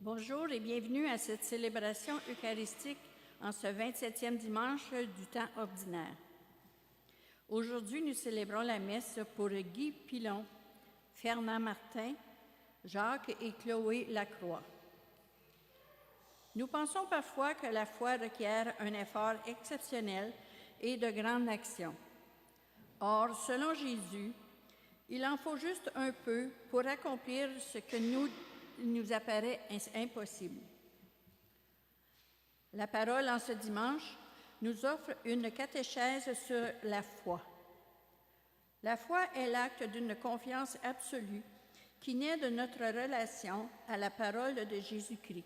Bonjour et bienvenue à cette célébration eucharistique en ce 27e dimanche du temps ordinaire. Aujourd'hui, nous célébrons la messe pour Guy Pilon, Fernand Martin, Jacques et Chloé Lacroix. Nous pensons parfois que la foi requiert un effort exceptionnel et de grandes actions. Or, selon Jésus, il en faut juste un peu pour accomplir ce que nous apparaît impossible. La parole en ce dimanche nous offre une catéchèse sur la foi. La foi est l'acte d'une confiance absolue qui naît de notre relation à la parole de Jésus-Christ.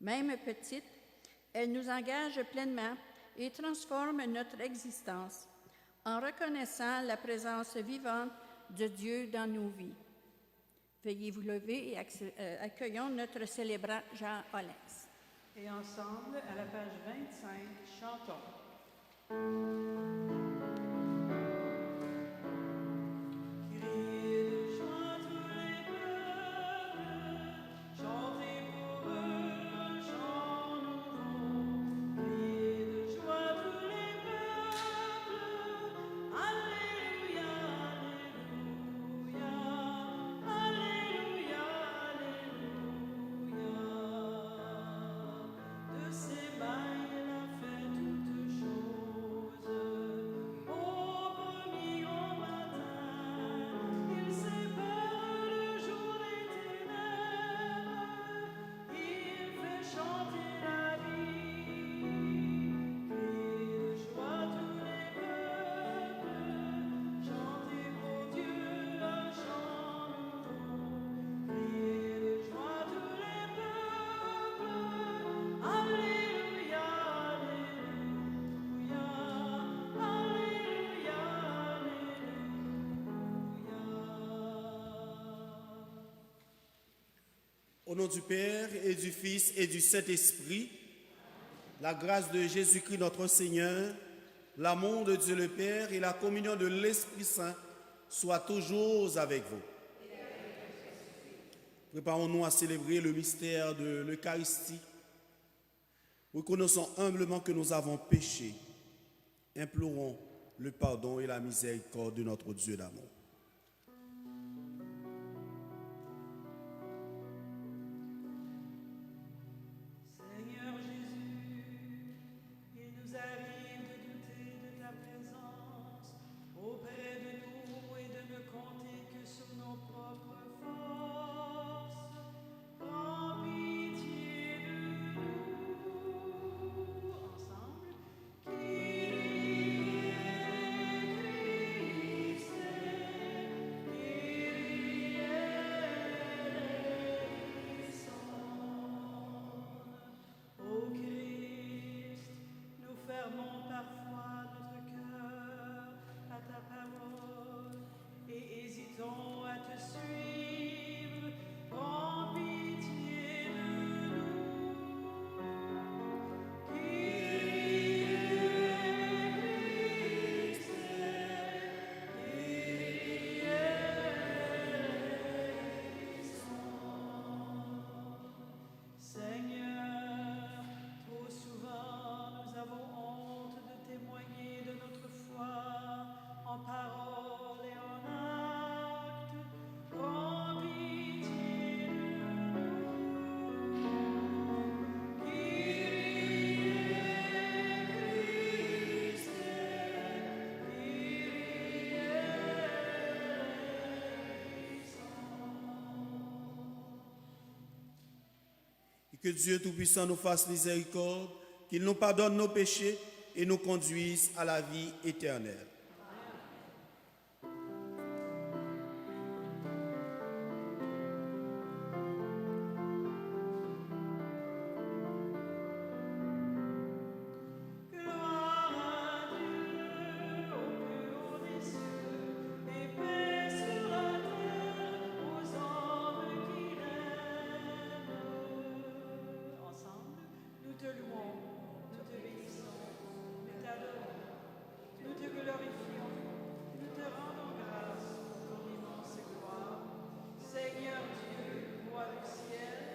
Même petite, elle nous engage pleinement et transforme notre existence en reconnaissant la présence vivante de Dieu dans nos vies. Veuillez vous lever et accueillons notre célébrant Jean Hollins. Et ensemble, à la page 25, chantons. Au nom du Père et du Fils et du Saint-Esprit, la grâce de Jésus-Christ notre Seigneur, l'amour de Dieu le Père et la communion de l'Esprit Saint soient toujours avec vous. Préparons-nous à célébrer le mystère de l'Eucharistie. Reconnaissons humblement que nous avons péché. Implorons le pardon et la miséricorde de notre Dieu d'amour. Que Dieu Tout-Puissant nous fasse miséricorde, qu'il nous pardonne nos péchés et nous conduise à la vie éternelle. Seigneur Dieu, roi du ciel,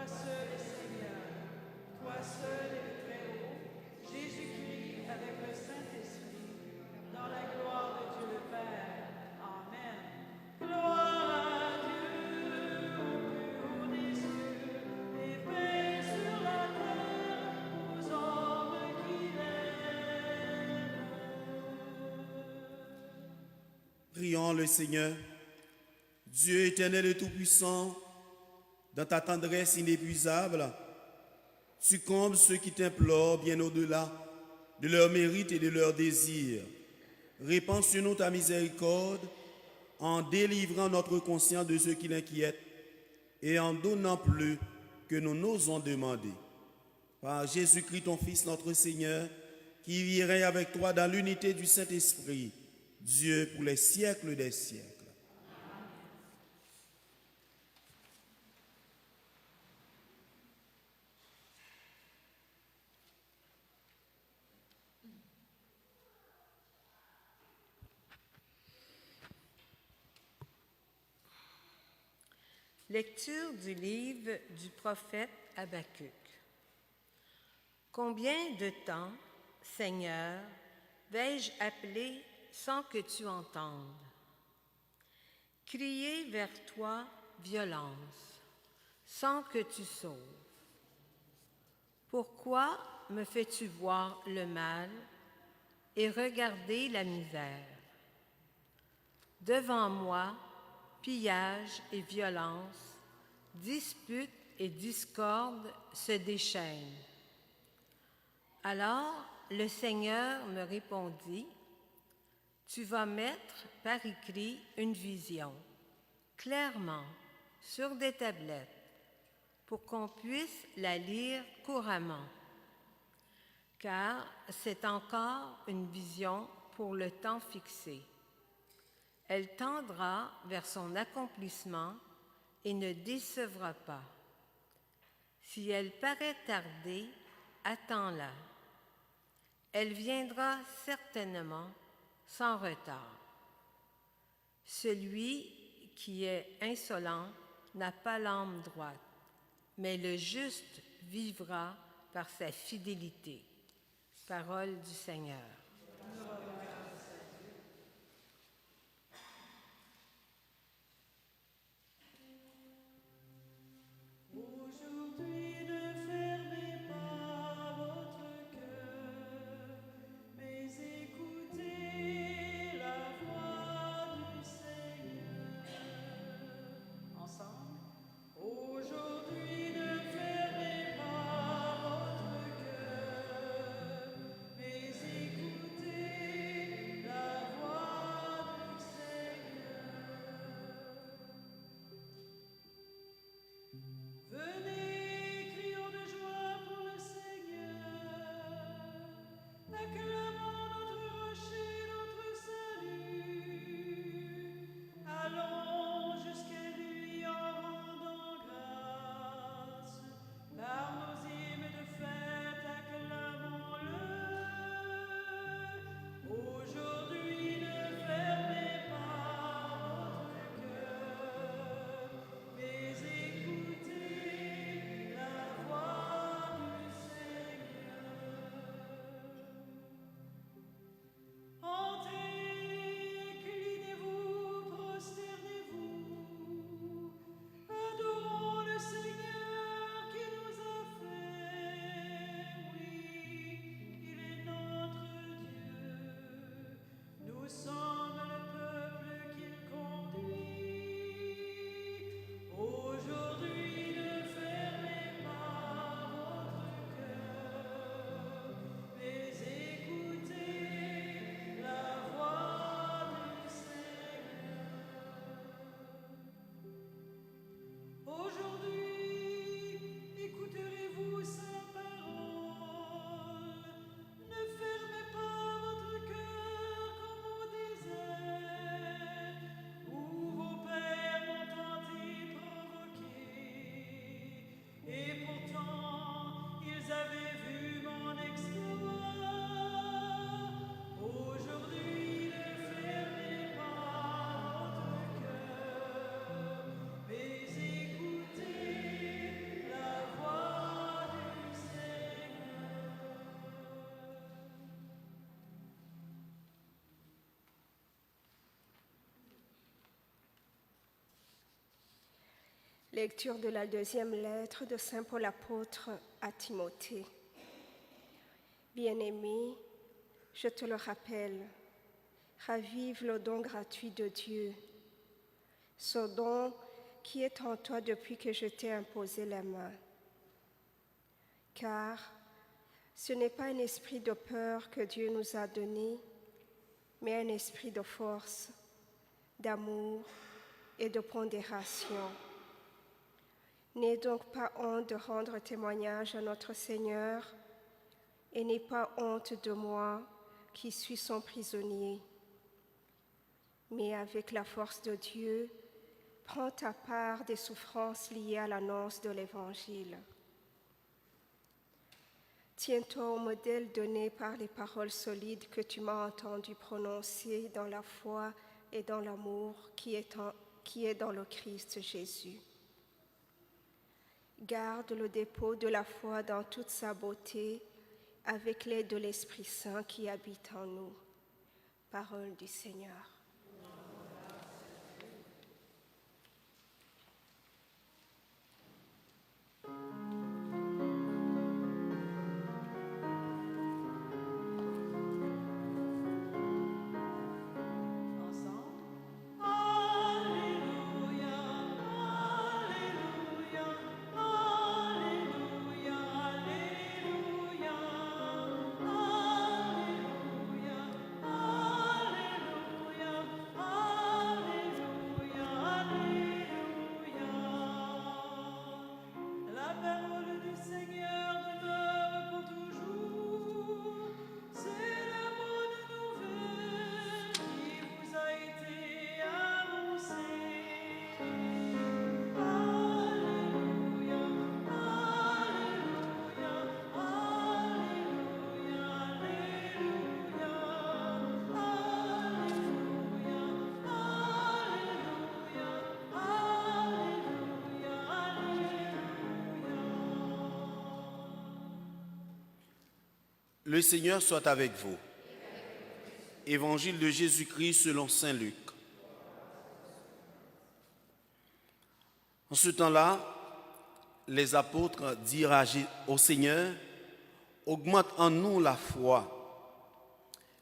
seul est Seigneur, toi seul est très haut, Jésus-Christ avec le Saint-Esprit, dans la gloire de Dieu le Père. Amen. Gloire à Dieu au plus haut des cieux, et paix sur la terre aux hommes qui l'aiment. Prions le Seigneur. Dieu éternel et tout-puissant, dans ta tendresse inépuisable, tu combles ceux qui t'implorent bien au-delà de leurs mérites et de leurs désirs. Répands sur nous ta miséricorde en délivrant notre conscience de ce qui l'inquiète et en donnant plus que nous n'osons demander. Par Jésus-Christ, ton Fils, notre Seigneur, qui vit et règne avec toi dans l'unité du Saint-Esprit, Dieu pour les siècles des siècles. Lecture du livre du prophète Habacuc. Combien de temps, Seigneur, vais-je appeler sans que tu entendes? Crier vers toi violence, sans que tu sauves. Pourquoi me fais-tu voir le mal et regarder la misère? Devant moi, pillage et violence, dispute et discorde se déchaînent. Alors le Seigneur me répondit, « Tu vas mettre par écrit une vision, clairement, sur des tablettes, pour qu'on puisse la lire couramment, car c'est encore une vision pour le temps fixé. Elle tendra vers son accomplissement et ne décevra pas. Si elle paraît tarder, attends-la. Elle viendra certainement sans retard. Celui qui est insolent n'a pas l'âme droite, mais le juste vivra par sa fidélité. » Parole du Seigneur. Écoutez Lecture de la deuxième lettre de Saint Paul apôtre à Timothée. Bien-aimé, je te le rappelle, ravive le don gratuit de Dieu, ce don qui est en toi depuis que je t'ai imposé la main. Car ce n'est pas un esprit de peur que Dieu nous a donné, mais un esprit de force, d'amour et de pondération. N'aie donc pas honte de rendre témoignage à notre Seigneur et n'aie pas honte de moi qui suis son prisonnier. Mais avec la force de Dieu, prends ta part des souffrances liées à l'annonce de l'Évangile. Tiens-toi au modèle donné par les paroles solides que tu m'as entendu prononcer dans la foi et dans l'amour qui est dans le Christ Jésus. Garde le dépôt de la foi dans toute sa beauté avec l'aide de l'Esprit Saint qui habite en nous. Parole du Seigneur. Le Seigneur soit avec vous. Évangile de Jésus-Christ selon saint Luc. En ce temps-là, les apôtres dirent au Seigneur, « Augmente en nous la foi. »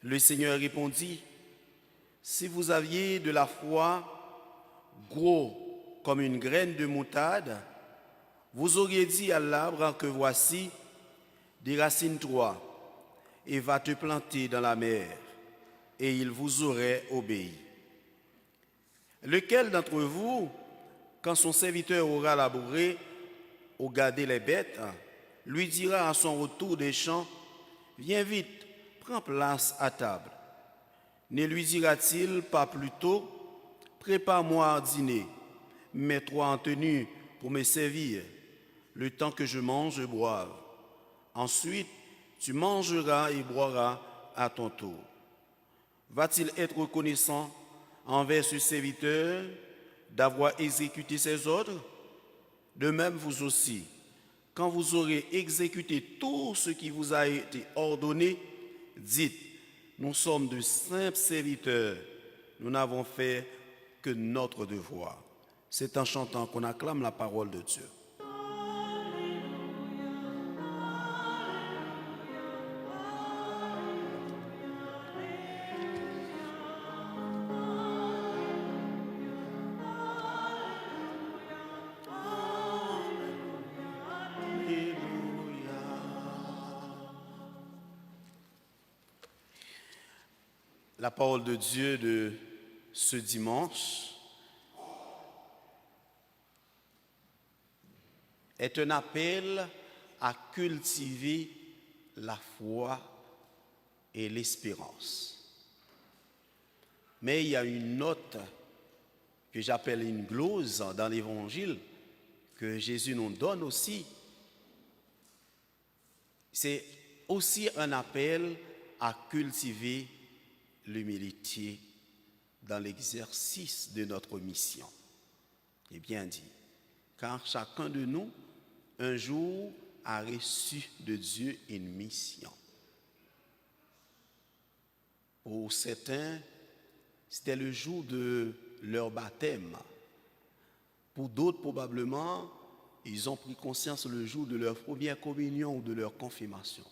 Le Seigneur répondit, « Si vous aviez de la foi gros comme une graine de moutarde, vous auriez dit à l'arbre que voici, déracine-toi et va te planter dans la mer, et il vous aurait obéi. Lequel d'entre vous, quand son serviteur aura labouré ou gardé les bêtes, lui dira à son retour des champs, « Viens vite, prends place à table. » Ne lui dira-t-il pas plutôt, « Prépare-moi à dîner, mets-toi en tenue pour me servir, le temps que je mange et boive. Ensuite, tu mangeras et boiras à ton tour. » Va-t-il être reconnaissant envers ce serviteur d'avoir exécuté ses ordres? De même, vous aussi, quand vous aurez exécuté tout ce qui vous a été ordonné, dites, nous sommes de simples serviteurs, nous n'avons fait que notre devoir. C'est en chantant qu'on acclame la parole de Dieu. La parole de Dieu de ce dimanche est un appel à cultiver la foi et l'espérance. Mais il y a une note que j'appelle une glose dans l'Évangile que Jésus nous donne aussi. C'est aussi un appel à cultiver l'humilité dans l'exercice de notre mission. Et bien dit, car chacun de nous, un jour, a reçu de Dieu une mission. Pour certains, c'était le jour de leur baptême. Pour d'autres, probablement, ils ont pris conscience le jour de leur première communion ou de leur confirmation.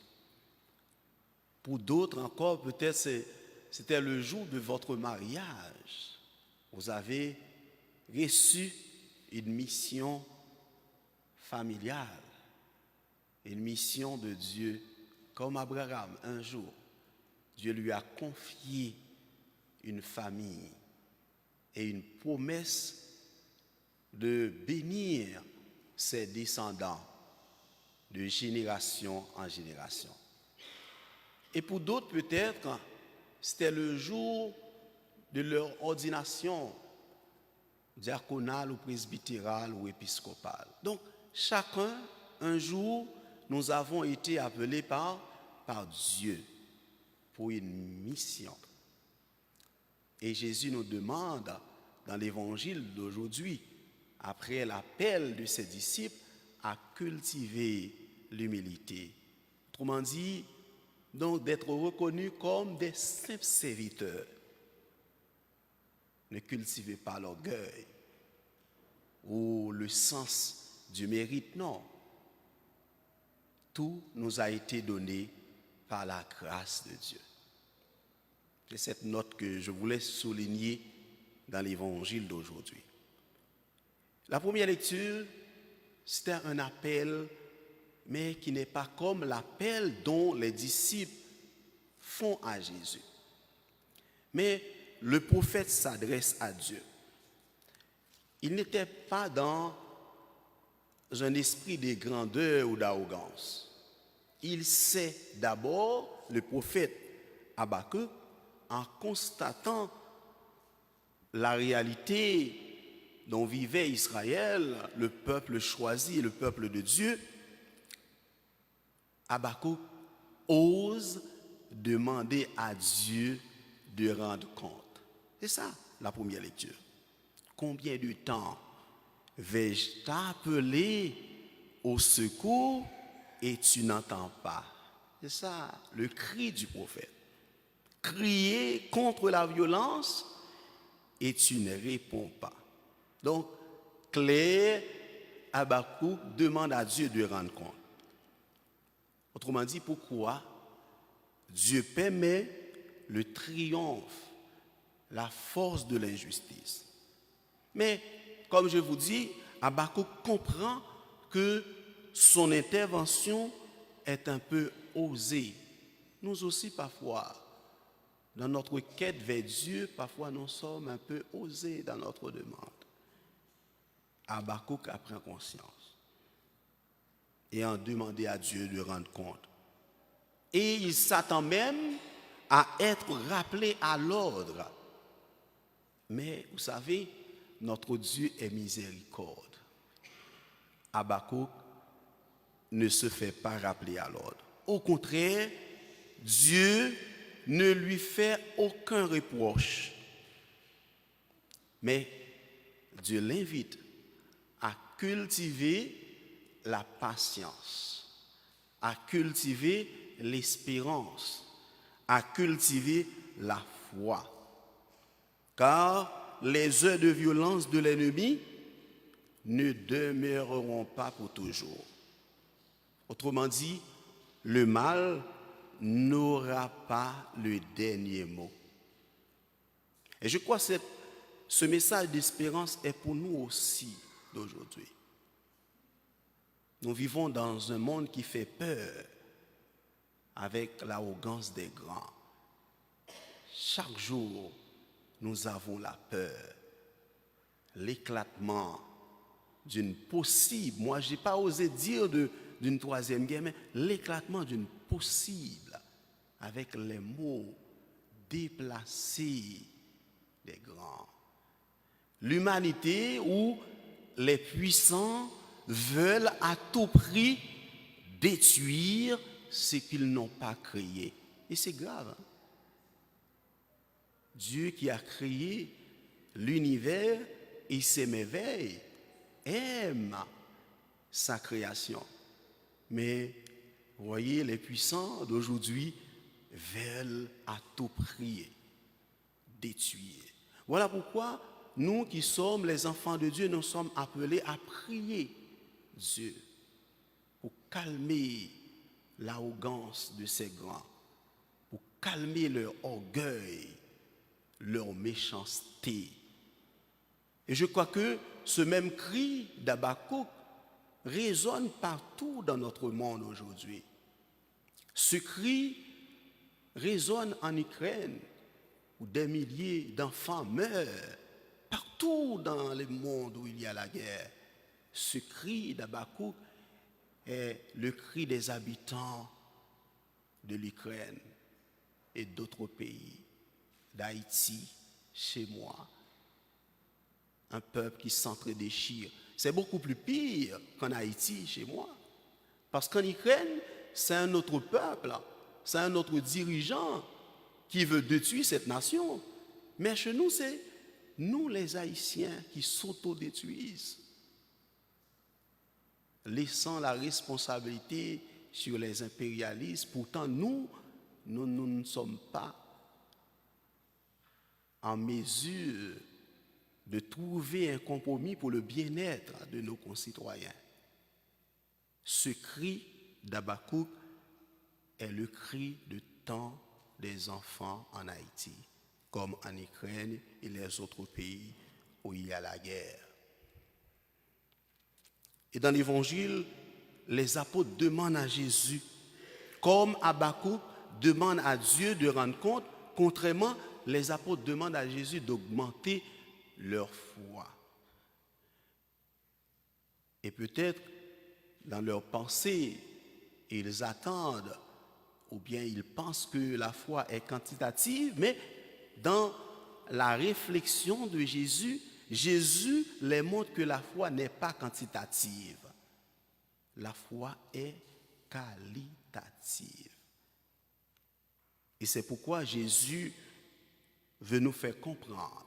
Pour d'autres encore, peut-être c'était le jour de votre mariage. Vous avez reçu une mission familiale, une mission de Dieu, comme Abraham, un jour. Dieu lui a confié une famille et une promesse de bénir ses descendants de génération en génération. Et pour d'autres, peut-être, c'était le jour de leur ordination diaconale ou presbytérale ou épiscopale. Donc, chacun, un jour, nous avons été appelés par Dieu pour une mission. Et Jésus nous demande, dans l'évangile d'aujourd'hui, après l'appel de ses disciples, à cultiver l'humilité. Autrement dit, donc d'être reconnus comme des simples serviteurs. Ne cultivez pas l'orgueil ou le sens du mérite, non. Tout nous a été donné par la grâce de Dieu. C'est cette note que je voulais souligner dans l'évangile d'aujourd'hui. La première lecture, c'était un appel, mais qui n'est pas comme l'appel dont les disciples font à Jésus. Mais le prophète s'adresse à Dieu. Il n'était pas dans un esprit de grandeur ou d'arrogance. Il sait d'abord, le prophète Habakkuk, en constatant la réalité dont vivait Israël, le peuple choisi, le peuple de Dieu, Habakkuk ose demander à Dieu de rendre compte. C'est ça la première lecture. Combien de temps vais-je t'appeler au secours et tu n'entends pas? C'est ça le cri du prophète. Crier contre la violence et tu ne réponds pas. Donc, clair, Habakkuk demande à Dieu de rendre compte. Autrement dit, pourquoi Dieu permet le triomphe, la force de l'injustice. Mais, comme je vous dis, Habakkuk comprend que son intervention est un peu osée. Nous aussi, parfois, dans notre quête vers Dieu, parfois nous sommes un peu osés dans notre demande. Habakkuk a pris conscience et a demandé à Dieu de rendre compte. Et il s'attend même à être rappelé à l'ordre. Mais vous savez, notre Dieu est miséricorde. Habakkuk ne se fait pas rappeler à l'ordre. Au contraire, Dieu ne lui fait aucun reproche. Mais Dieu l'invite à cultiver la patience, à cultiver l'espérance, à cultiver la foi. Car les heures de violence de l'ennemi ne demeureront pas pour toujours. Autrement dit, le mal n'aura pas le dernier mot. Et je crois que ce message d'espérance est pour nous aussi d'aujourd'hui. Nous vivons dans un monde qui fait peur avec l'arrogance des grands. Chaque jour, nous avons la peur, l'éclatement d'une possible, moi je n'ai pas osé dire d'une troisième guerre, mais l'éclatement d'une possible, avec les mots déplacés des grands. L'humanité où les puissants veulent à tout prix détruire ce qu'ils n'ont pas créé. Et c'est grave. Hein? Dieu qui a créé l'univers et ses merveilles aime sa création. Mais, vous voyez, les puissants d'aujourd'hui veulent à tout prix détruire. Voilà pourquoi nous qui sommes les enfants de Dieu, nous sommes appelés à prier Dieu pour calmer l'arrogance de ces grands, pour calmer leur orgueil, leur méchanceté. Et je crois que ce même cri d'Habakkuk résonne partout dans notre monde aujourd'hui. Ce cri résonne en Ukraine, où des milliers d'enfants meurent, partout dans le monde où il y a la guerre. Ce cri d'Habakkuk est le cri des habitants de l'Ukraine et d'autres pays, d'Haïti, chez moi. Un peuple qui s'entre-déchire. C'est beaucoup plus pire qu'en Haïti, chez moi. Parce qu'en Ukraine, c'est un autre peuple, c'est un autre dirigeant qui veut détruire cette nation. Mais chez nous, c'est nous les Haïtiens qui s'autodétruisent, laissant la responsabilité sur les impérialistes. Pourtant, nous ne sommes pas en mesure de trouver un compromis pour le bien-être de nos concitoyens. Ce cri d'Habakkuk est le cri de tant des enfants en Haïti, comme en Ukraine et les autres pays où il y a la guerre. Et dans l'Évangile, les apôtres demandent à Jésus, comme Habakkuk demande à Dieu de rendre compte, contrairement, les apôtres demandent à Jésus d'augmenter leur foi. Et peut-être, dans leur pensée, ils attendent, ou bien ils pensent que la foi est quantitative, mais dans la réflexion de Jésus, Jésus les montre que la foi n'est pas quantitative. La foi est qualitative. Et c'est pourquoi Jésus veut nous faire comprendre,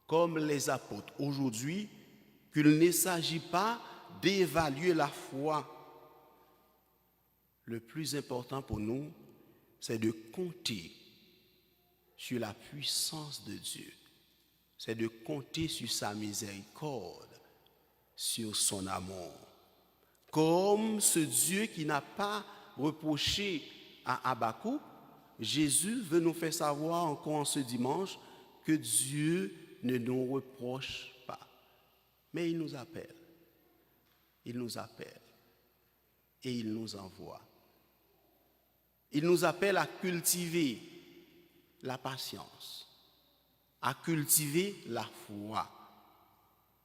comme les apôtres aujourd'hui, qu'il ne s'agit pas d'évaluer la foi. Le plus important pour nous, c'est de compter sur la puissance de Dieu. C'est de compter sur sa miséricorde, sur son amour. Comme ce Dieu qui n'a pas reproché à Habakkuk, Jésus veut nous faire savoir encore en ce dimanche que Dieu ne nous reproche pas. Mais il nous appelle. Il nous appelle. Et il nous envoie. Il nous appelle à cultiver la patience, à cultiver la foi,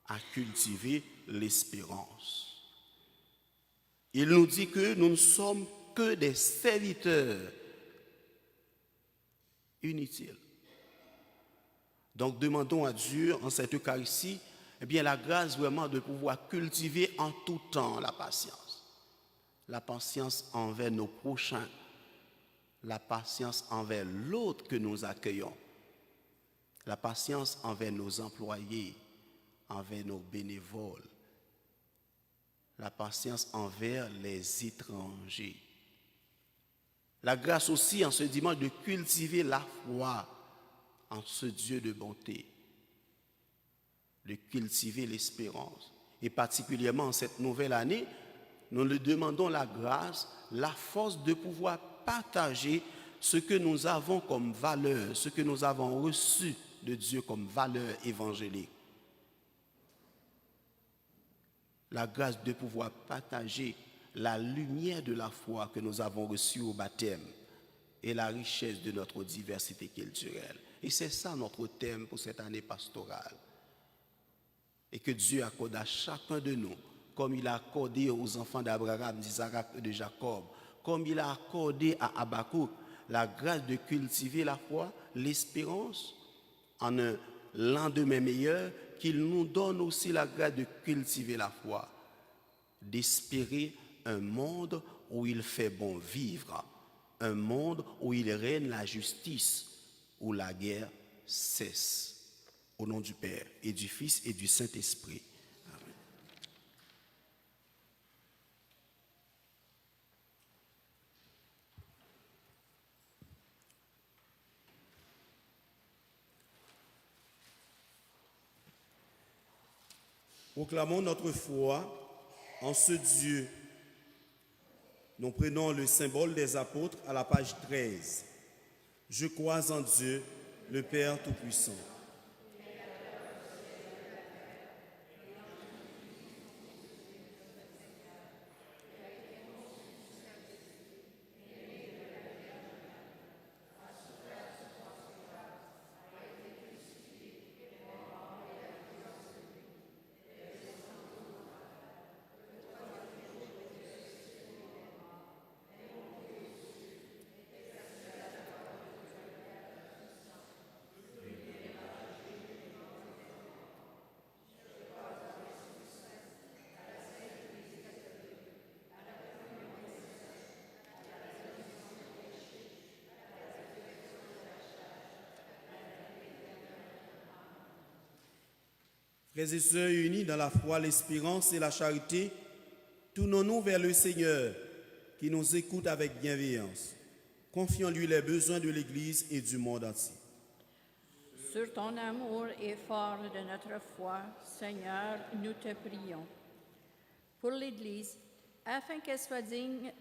à cultiver l'espérance. Il nous dit que nous ne sommes que des serviteurs inutiles. Donc demandons à Dieu en cette Eucharistie la grâce vraiment de pouvoir cultiver en tout temps la patience. La patience envers nos prochains, la patience envers l'autre que nous accueillons, la patience envers nos employés, envers nos bénévoles, la patience envers les étrangers. La grâce aussi en ce dimanche de cultiver la foi en ce Dieu de bonté, de cultiver l'espérance. Et particulièrement en cette nouvelle année, nous lui demandons la grâce, la force de pouvoir partager ce que nous avons comme valeur, ce que nous avons reçu de Dieu comme valeur évangélique. La grâce de pouvoir partager la lumière de la foi que nous avons reçue au baptême et la richesse de notre diversité culturelle. Et c'est ça notre thème pour cette année pastorale. Et que Dieu accorde à chacun de nous, comme il a accordé aux enfants d'Abraham, d'Isaac et de Jacob, comme il a accordé à Habakkuk la grâce de cultiver la foi, l'espérance, en un lendemain meilleur, qu'il nous donne aussi la grâce de cultiver la foi, d'espérer un monde où il fait bon vivre, un monde où il règne la justice, où la guerre cesse. Au nom du Père et du Fils et du Saint-Esprit. Amen. Proclamons notre foi en ce Dieu. Nous prenons le symbole des apôtres à la page 13. Je crois en Dieu, le Père Tout-Puissant. Frères et sœurs unis dans la foi, l'espérance et la charité, tournons-nous vers le Seigneur qui nous écoute avec bienveillance. Confions-lui les besoins de l'Église et du monde entier. Sur ton amour et fort de notre foi, Seigneur, nous te prions. Pour l'Église, afin qu'elle soit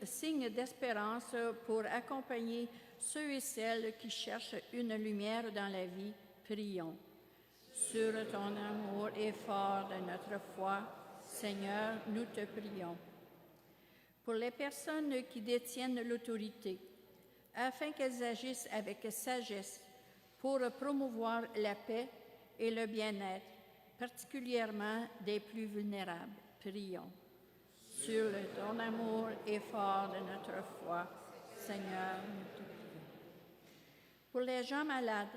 signe d'espérance pour accompagner ceux et celles qui cherchent une lumière dans la vie, prions. Sur ton amour et fort de notre foi, Seigneur, nous te prions. Pour les personnes qui détiennent l'autorité, afin qu'elles agissent avec sagesse pour promouvoir la paix et le bien-être, particulièrement des plus vulnérables, prions. Sur ton amour et fort de notre foi, Seigneur, nous te prions. Pour les gens malades,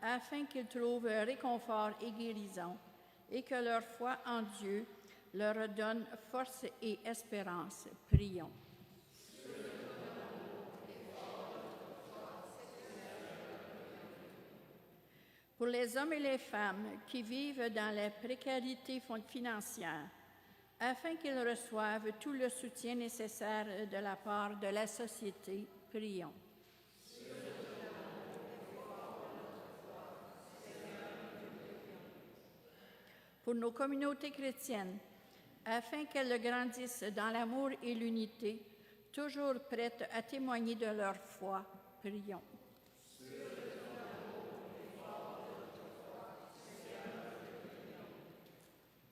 afin qu'ils trouvent réconfort et guérison, et que leur foi en Dieu leur donne force et espérance. Prions. Pour les hommes et les femmes qui vivent dans la précarité financière, afin qu'ils reçoivent tout le soutien nécessaire de la part de la société, prions. Pour nos communautés chrétiennes, afin qu'elles grandissent dans l'amour et l'unité, toujours prêtes à témoigner de leur foi, prions.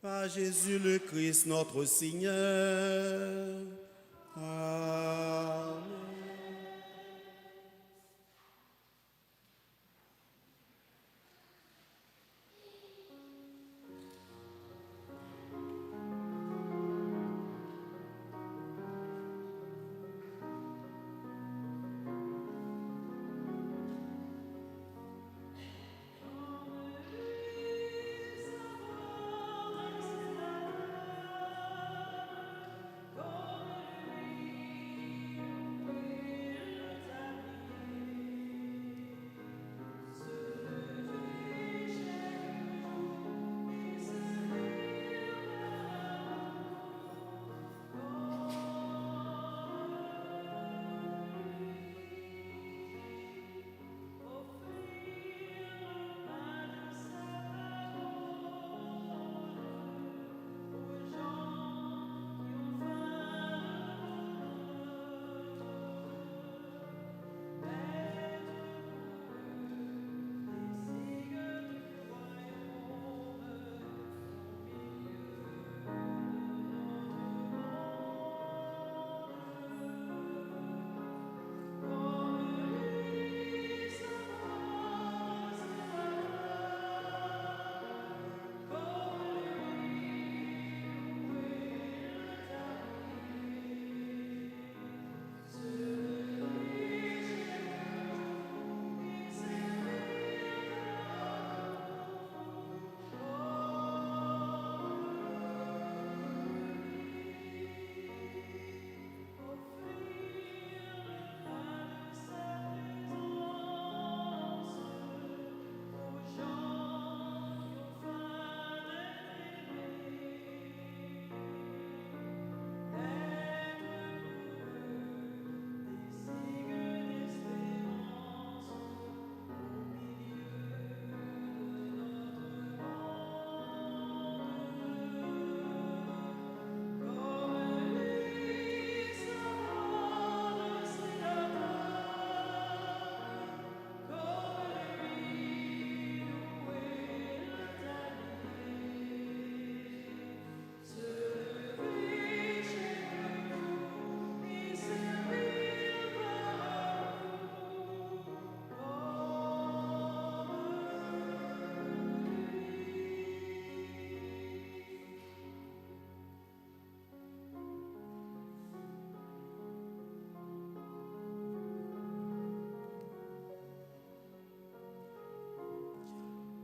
Par Jésus le Christ, notre Seigneur. Amen.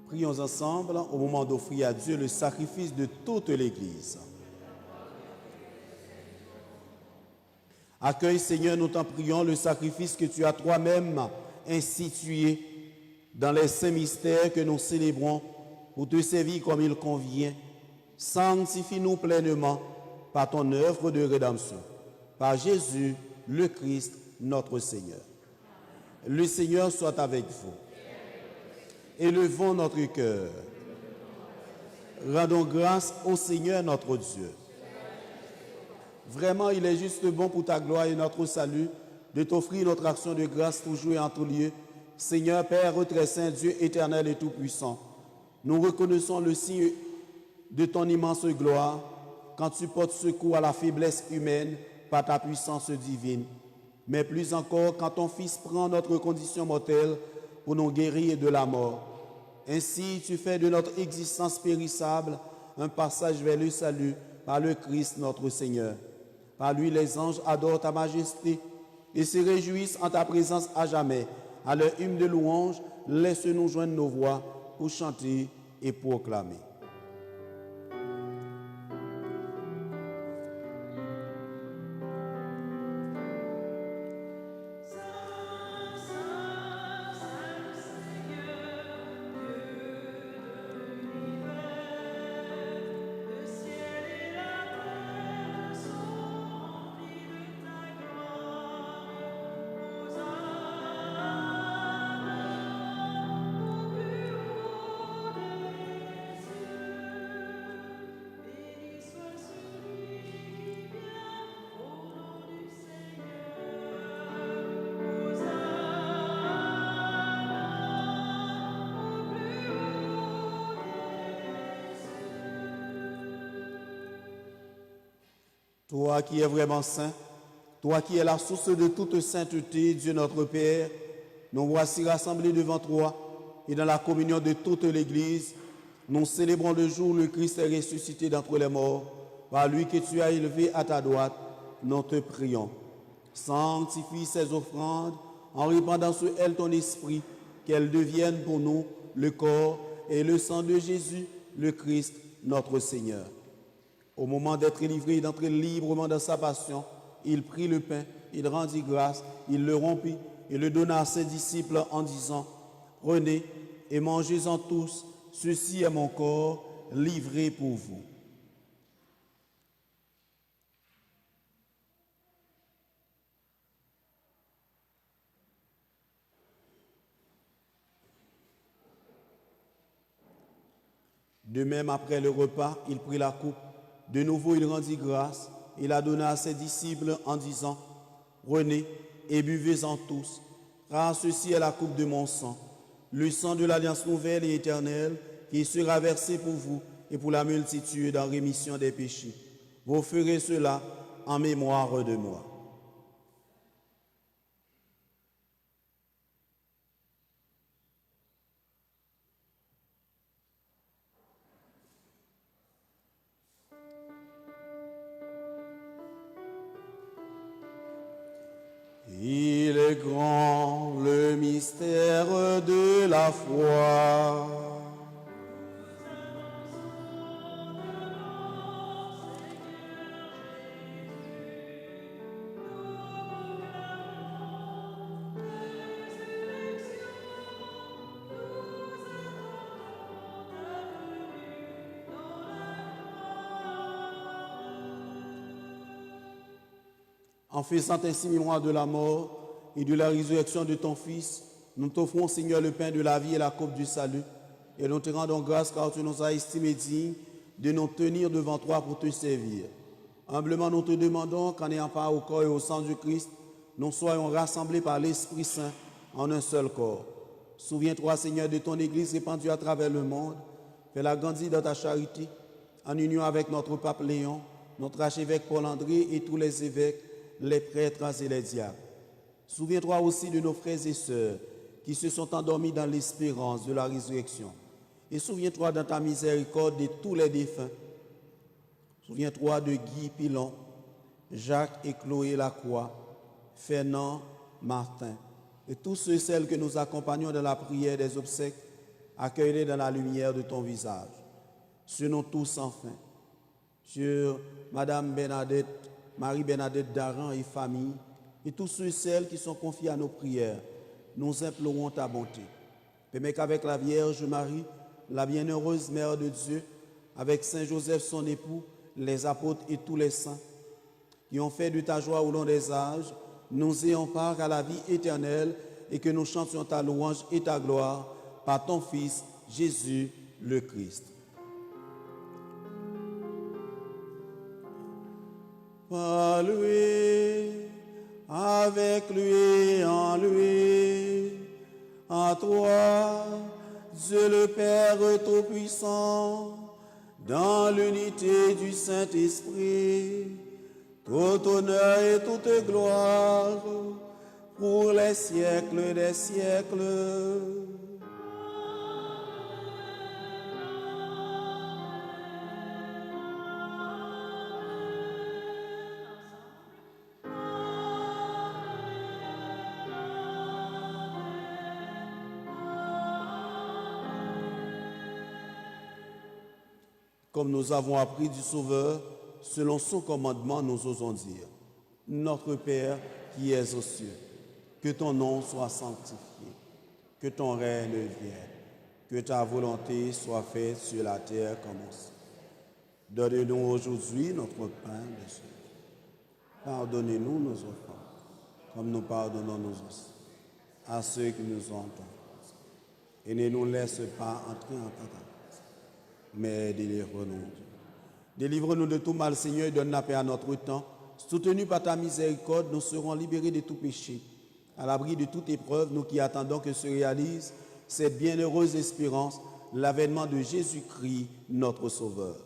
Prions ensemble au moment d'offrir à Dieu le sacrifice de toute l'Église. Accueille, Seigneur, nous t'en prions, le sacrifice que tu as toi-même institué dans les saints mystères que nous célébrons pour te servir comme il convient. Sanctifie-nous pleinement par ton œuvre de rédemption. Par Jésus, le Christ, notre Seigneur. Le Seigneur soit avec vous. Élevons notre cœur. Rendons grâce au Seigneur notre Dieu. Vraiment, il est juste bon pour ta gloire et notre salut de t'offrir notre action de grâce toujours et en tout lieu. Seigneur, Père très saint, Dieu éternel et tout-puissant, nous reconnaissons le signe de ton immense gloire quand tu portes secours à la faiblesse humaine par ta puissance divine. Mais plus encore, quand ton Fils prend notre condition mortelle pour nous guérir de la mort. Ainsi, tu fais de notre existence périssable un passage vers le salut par le Christ notre Seigneur. Par lui, les anges adorent ta majesté et se réjouissent en ta présence à jamais. À leur hymne de louange, laisse-nous joindre nos voix pour chanter et proclamer. Toi qui es vraiment saint, toi qui es la source de toute sainteté, Dieu notre Père, nous voici rassemblés devant toi et dans la communion de toute l'Église, nous célébrons le jour où le Christ est ressuscité d'entre les morts. Par lui que tu as élevé à ta droite, nous te prions. Sanctifie ces offrandes en répandant sur elles ton esprit, qu'elles deviennent pour nous le corps et le sang de Jésus, le Christ, notre Seigneur. Au moment d'être livré et d'entrer librement dans sa passion, il prit le pain, il rendit grâce, il le rompit et le donna à ses disciples en disant « Prenez et mangez-en tous, ceci est mon corps livré pour vous. » De même, après le repas, il prit la coupe. De nouveau, il rendit grâce. Il la donna à ses disciples en disant, « Prenez et buvez-en tous, car ceci est la coupe de mon sang, le sang de l'alliance nouvelle et éternelle, qui sera versé pour vous et pour la multitude en rémission des péchés. Vous ferez cela en mémoire de moi. » Il est grand le mystère de la foi. En faisant ainsi mémoire de la mort et de la résurrection de ton Fils, nous t'offrons, Seigneur, le pain de la vie et la coupe du salut. Et nous te rendons grâce car tu nous as estimés dignes de nous tenir devant toi pour te servir. Humblement, nous te demandons qu'en ayant part au corps et au sang du Christ, nous soyons rassemblés par l'Esprit Saint en un seul corps. Souviens-toi, Seigneur, de ton Église répandue à travers le monde. Fais-la grandir dans ta charité, en union avec notre pape Léon, notre archevêque Paul-André et tous les évêques, les prêtres et les diacres. Souviens-toi aussi de nos frères et sœurs qui se sont endormis dans l'espérance de la résurrection. Et souviens-toi dans ta miséricorde de tous les défunts. Souviens-toi de Guy Pilon, Jacques et Chloé Lacroix, Fernand, Martin, et tous ceux et celles que nous accompagnons dans la prière des obsèques, accueille-les dans la lumière de ton visage. Sur nous tous enfin, sur Madame Bernadette, Marie-Bernadette Daran et famille, et tous ceux et celles qui sont confiés à nos prières, nous implorons ta bonté. Permets qu'avec la Vierge Marie, la bienheureuse Mère de Dieu, avec Saint Joseph son époux, les apôtres et tous les saints, qui ont fait de ta joie au long des âges, nous ayons part à la vie éternelle et que nous chantions ta louange et ta gloire par ton Fils, Jésus le Christ. Par lui, avec lui et en lui, en toi, Dieu le Père Tout-Puissant, dans l'unité du Saint-Esprit, tout honneur et toute gloire pour les siècles des siècles. Comme nous avons appris du Sauveur, selon son commandement, nous osons dire: Notre Père qui es aux cieux, que ton nom soit sanctifié, que ton règne vienne, que ta volonté soit faite sur la terre comme au ciel. Donne-nous aujourd'hui notre pain de ce jour. Pardonnez-nous nos offenses, comme nous pardonnons nous aussi à ceux qui nous ont offensés. Et ne nous laisse pas entrer en tentation, mais délivre-nous. Délivre-nous de tout mal, Seigneur, et donne la paix à notre temps. Soutenus par ta miséricorde, nous serons libérés de tout péché. À l'abri de toute épreuve, nous qui attendons que se réalise cette bienheureuse espérance, l'avènement de Jésus-Christ, notre Sauveur.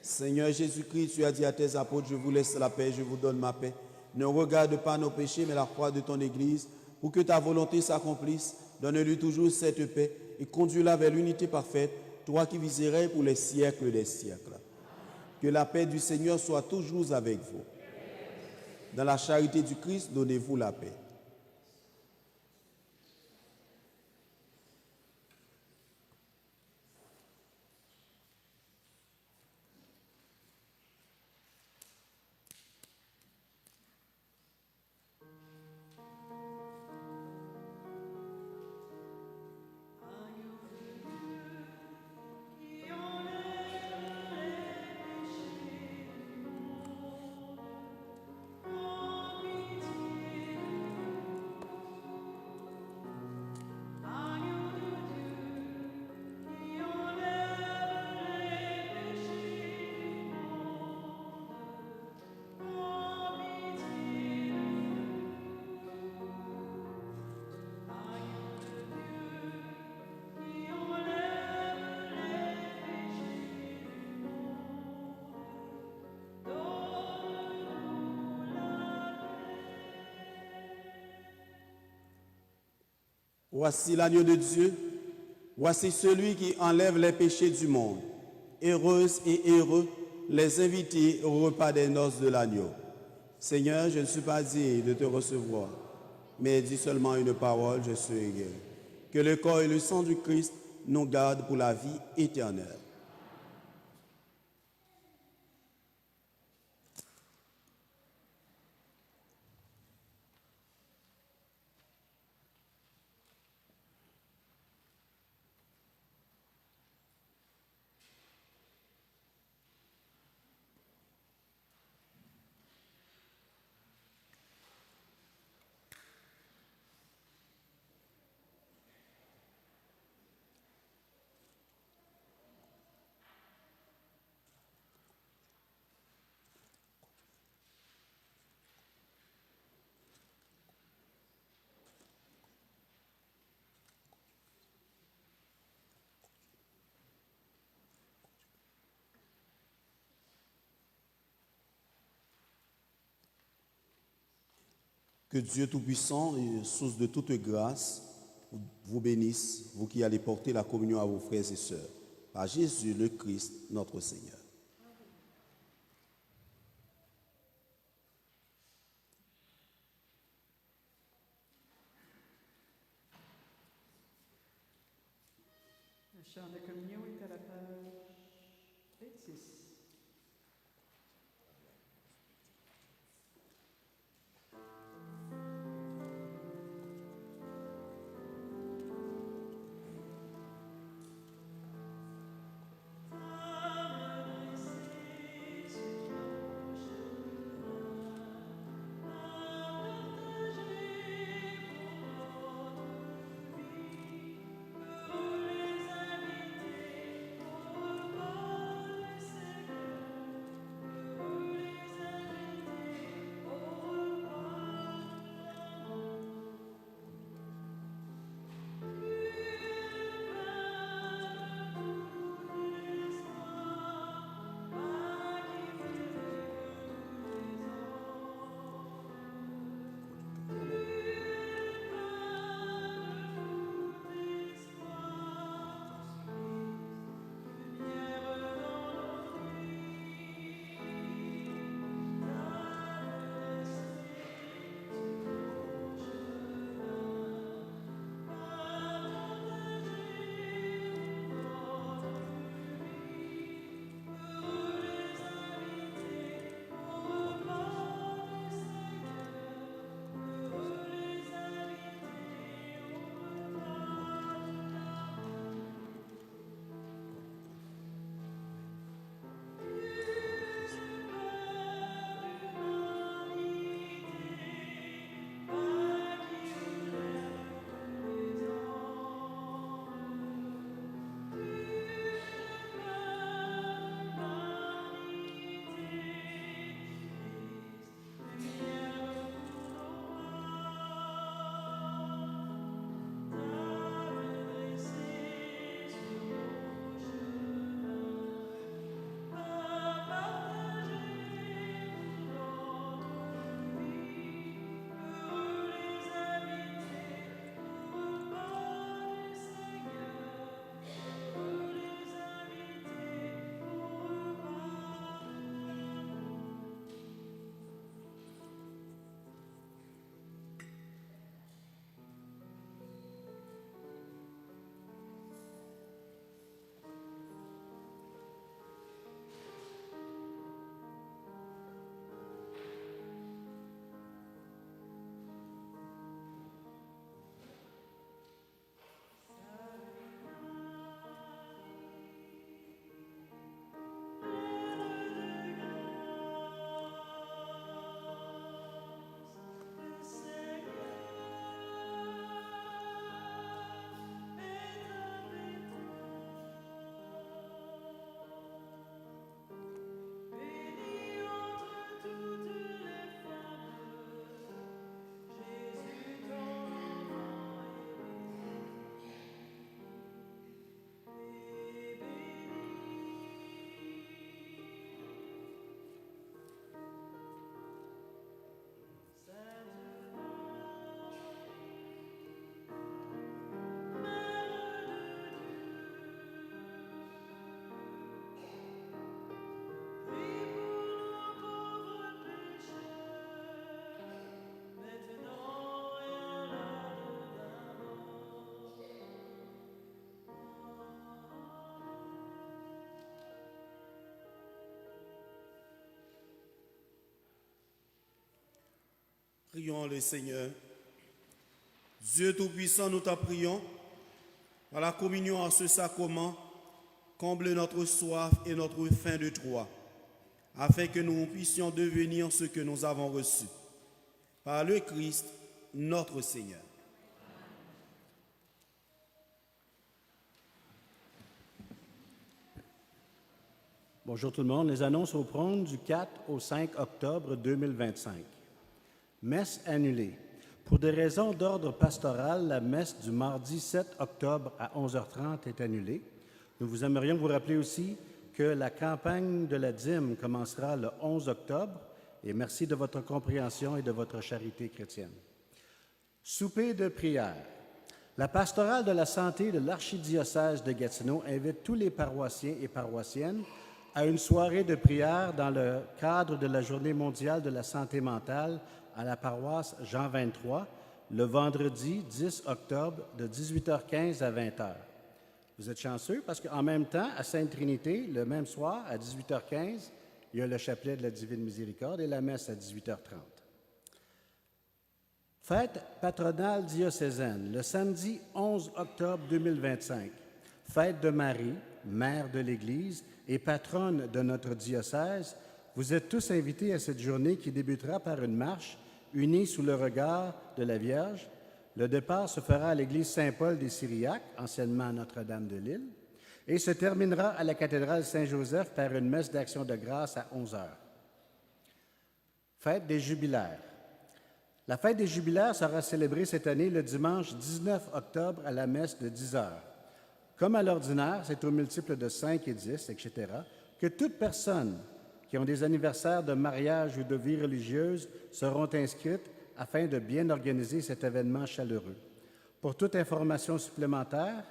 Seigneur Jésus-Christ, tu as dit à tes apôtres: je vous laisse la paix, je vous donne ma paix. Ne regarde pas nos péchés, mais la croix de ton Église, pour que ta volonté s'accomplisse. Donne-lui toujours cette paix et conduis-la vers l'unité parfaite, toi qui viserais pour les siècles des siècles. Que la paix du Seigneur soit toujours avec vous. Dans la charité du Christ, donnez-vous la paix. Voici l'agneau de Dieu, voici celui qui enlève les péchés du monde. Heureuses et heureux les invités au repas des noces de l'agneau. Seigneur, je ne suis pas digne de te recevoir, mais dis seulement une parole, je serai guéri. Que le corps et le sang du Christ nous gardent pour la vie éternelle. Que Dieu Tout-Puissant et source de toute grâce vous bénisse, vous qui allez porter la communion à vos frères et sœurs, par Jésus le Christ, notre Seigneur. chant de communion est à la page 26. Prions le Seigneur. Dieu Tout-Puissant, nous t'en prions, par la communion en ce sacrement, comble notre soif et notre faim de toi, afin que nous puissions devenir ce que nous avons reçu. Par le Christ, notre Seigneur. Bonjour tout le monde. Les annonces au prône du 4 au 5 octobre 2025. Messe annulée. Pour des raisons d'ordre pastoral, la messe du mardi 7 octobre à 11h30 est annulée. Nous vous aimerions vous rappeler aussi que la campagne de la dîme commencera le 11 octobre et merci de votre compréhension et de votre charité chrétienne. Souper de prière. La pastorale de la santé de l'archidiocèse de Gatineau invite tous les paroissiens et paroissiennes à une soirée de prière dans le cadre de la Journée mondiale de la santé mentale à la paroisse Jean 23, le vendredi 10 octobre de 18h15 à 20h. Vous êtes chanceux parce qu'en même temps, à Sainte-Trinité, le même soir, à 18h15, il y a le chapelet de la Divine Miséricorde et la messe à 18h30. Fête patronale diocésaine, le samedi 11 octobre 2025. Fête de Marie, mère de l'Église et patronne de notre diocèse. Vous êtes tous invités à cette journée qui débutera par une marche unie sous le regard de la Vierge. Le départ se fera à l'église Saint-Paul des Syriaques, anciennement Notre-Dame de Lille, et se terminera à la cathédrale Saint-Joseph par une messe d'action de grâce à 11 heures. Fête des jubilaires. La fête des jubilaires sera célébrée cette année le dimanche 19 octobre à la messe de 10 heures. Comme à l'ordinaire, c'est au multiple de 5 et 10, etc., que toute personne qui ont des anniversaires de mariage ou de vie religieuse seront inscrites afin de bien organiser cet événement chaleureux. Pour toute information supplémentaire,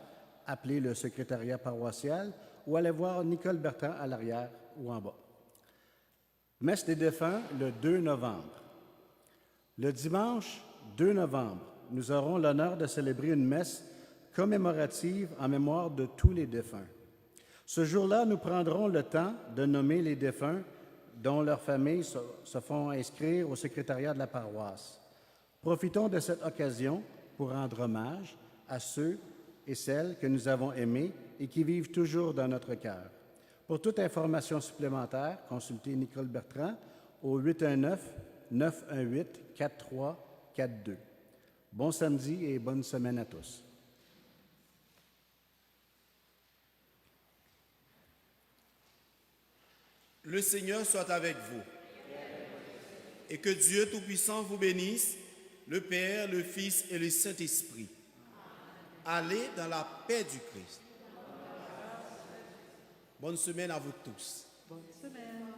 appelez le secrétariat paroissial ou allez voir Nicole Bertrand à l'arrière ou en bas. Messe des défunts le 2 novembre. Le dimanche 2 novembre, nous aurons l'honneur de célébrer une messe commémorative en mémoire de tous les défunts. Ce jour-là, nous prendrons le temps de nommer les défunts dont leurs familles se font inscrire au secrétariat de la paroisse. Profitons de cette occasion pour rendre hommage à ceux et celles que nous avons aimés et qui vivent toujours dans notre cœur. Pour toute information supplémentaire, consultez Nicole Bertrand au 819-918-4342. Bon samedi et bonne semaine à tous. Le Seigneur soit avec vous. Et que Dieu Tout-Puissant vous bénisse, le Père, le Fils et le Saint-Esprit. Allez dans la paix du Christ. Bonne semaine à vous tous. Bonne semaine.